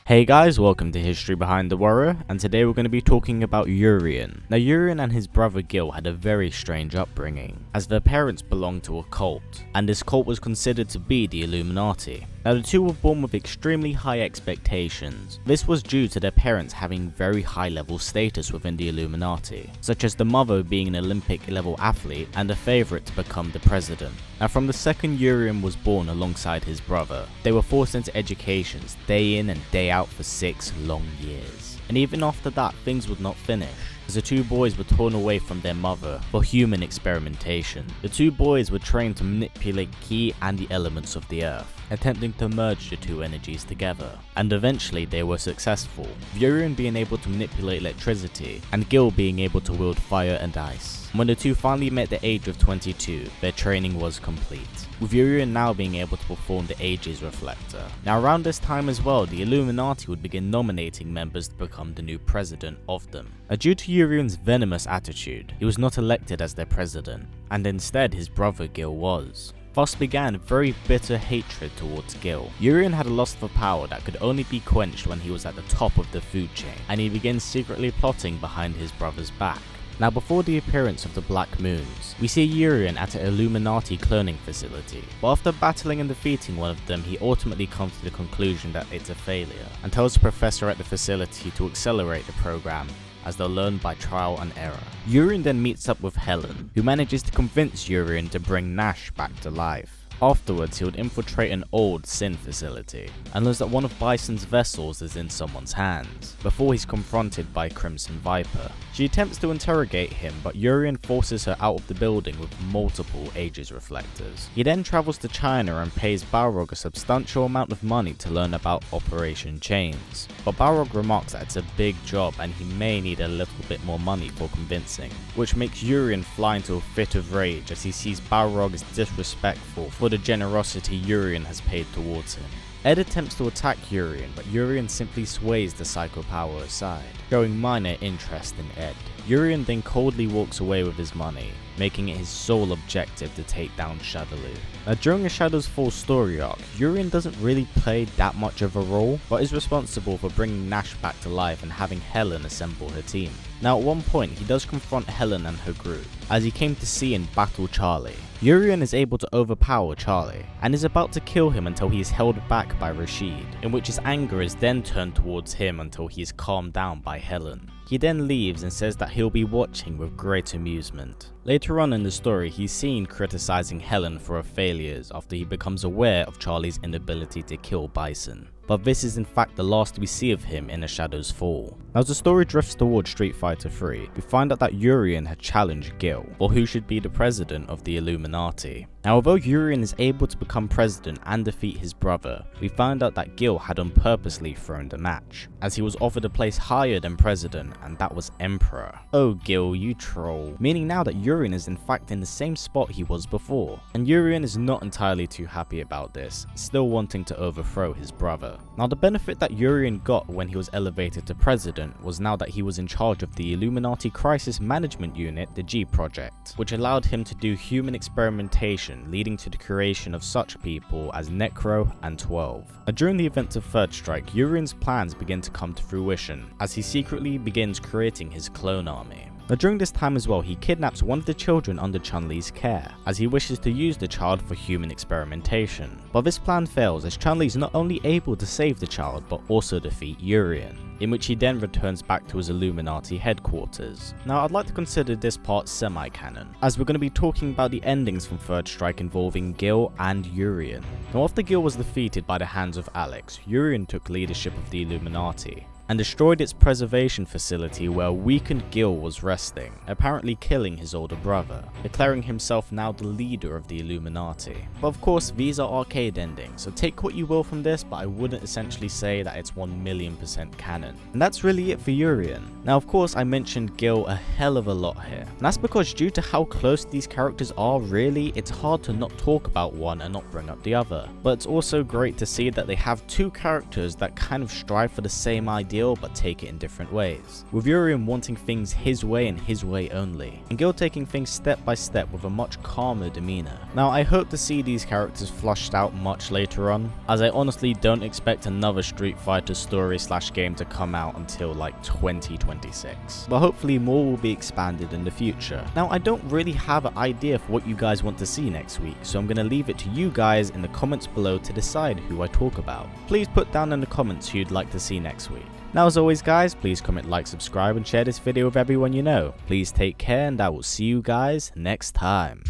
Hey guys, welcome to History Behind the Warrior, and today we're going to be talking about Urien. Now Urien and his brother Gil had a very strange upbringing, as their parents belonged to a cult, and this cult was considered to be the Illuminati. Now the two were born with extremely high expectations. This was due to their parents having very high level status within the Illuminati, such as the mother being an Olympic level athlete and a favourite to become the president. Now from the second Urien was born alongside his brother, they were forced into educations day in and day out for 6 long years. And even after that, things would not finish, as the two boys were torn away from their mother for human experimentation. The two boys were trained to manipulate ki and the elements of the earth, attempting to merge the two energies together, and eventually they were successful, Urien being able to manipulate electricity and Gil being able to wield fire and ice. When the two finally met the age of 22, their training was complete, with Urien now being able to perform the Aegis Reflector. Now around this time as well, the Illuminati would begin nominating members to become the new president of them. Due to Urien's venomous attitude, he was not elected as their president, and instead his brother Gil was. Thus began very bitter hatred towards Gil. Urien had a lust for power that could only be quenched when he was at the top of the food chain, and he began secretly plotting behind his brother's back. Now before the appearance of the Black Moons, we see Urien at an Illuminati cloning facility, but after battling and defeating one of them, he ultimately comes to the conclusion that it's a failure, and tells the professor at the facility to accelerate the program, as they'll learn by trial and error. Urien then meets up with Helen, who manages to convince Urien to bring Nash back to life. Afterwards, he would infiltrate an old Sin facility, and learns that one of Bison's vessels is in someone's hands, before he's confronted by Crimson Viper. She attempts to interrogate him, but Urien forces her out of the building with multiple Aegis reflectors. He then travels to China and pays Balrog a substantial amount of money to learn about Operation Chains, but Balrog remarks that it's a big job and he may need a little bit more money for convincing, which makes Urien fly into a fit of rage as he sees Balrog as disrespectful for the generosity Urien has paid towards him. Ed attempts to attack Urien, but Urien simply sways the psycho power aside, showing minor interest in Ed. Urien then coldly walks away with his money, making it his sole objective to take down Shadaloo. Now during the Shadows Fall story arc, Urien doesn't really play that much of a role, but is responsible for bringing Nash back to life and having Helen assemble her team. Now at one point he does confront Helen and her group, as he came to see and battle Charlie. Urien is able to overpower Charlie, and is about to kill him until he is held back by Rashid, in which his anger is then turned towards him until he is calmed down by Helen. He then leaves and says that he'll be watching with great amusement. Later on in the story, he's seen criticizing Helen for her failures after he becomes aware of Charlie's inability to kill Bison. But this is in fact the last we see of him in A Shadows Fall. Now as the story drifts towards Street Fighter 3, we find out that Urien had challenged Gil, for who should be the president of the Illuminati. Now although Urien is able to become president and defeat his brother, we find out that Gil had unpurposely thrown the match, as he was offered a place higher than president, and that was Emperor. Oh Gil, you troll. Meaning now that Urien is in fact in the same spot he was before, and Urien is not entirely too happy about this, still wanting to overthrow his brother. Now the benefit that Urien got when he was elevated to president was now that he was in charge of the Illuminati Crisis Management Unit, the G Project, which allowed him to do human experimentation, leading to the creation of such people as Necro and 12. During the events of Third Strike, Urien's plans begin to come to fruition, as he secretly begins creating his clone army. Now during this time as well, he kidnaps one of the children under Chun-Li's care, as he wishes to use the child for human experimentation. But this plan fails, as Chun-Li is not only able to save the child, but also defeat Urien, in which he then returns back to his Illuminati headquarters. Now I'd like to consider this part semi-canon, as we're going to be talking about the endings from Third Strike involving Gil and Urien. Now after Gil was defeated by the hands of Alex, Urien took leadership of the Illuminati, and destroyed its preservation facility where a weakened Gil was resting, apparently killing his older brother, declaring himself now the leader of the Illuminati. But of course these are arcade endings, so take what you will from this, but I wouldn't essentially say that it's 1,000,000% canon. And that's really it for Urien. Now of course I mentioned Gil a hell of a lot here, and that's because due to how close these characters are, really it's hard to not talk about one and not bring up the other. But it's also great to see that they have two characters that kind of strive for the same idea Gil but take it in different ways, with Urien wanting things his way and his way only, and Gil taking things step by step with a much calmer demeanour. Now I hope to see these characters flushed out much later on, as I honestly don't expect another Street Fighter story / game to come out until like 2026, but hopefully more will be expanded in the future. Now I don't really have an idea for what you guys want to see next week, so I'm going to leave it to you guys in the comments below to decide who I talk about. Please put down in the comments who you'd like to see next week. Now as always guys, please comment, like, subscribe and share this video with everyone you know. Please take care and I will see you guys next time.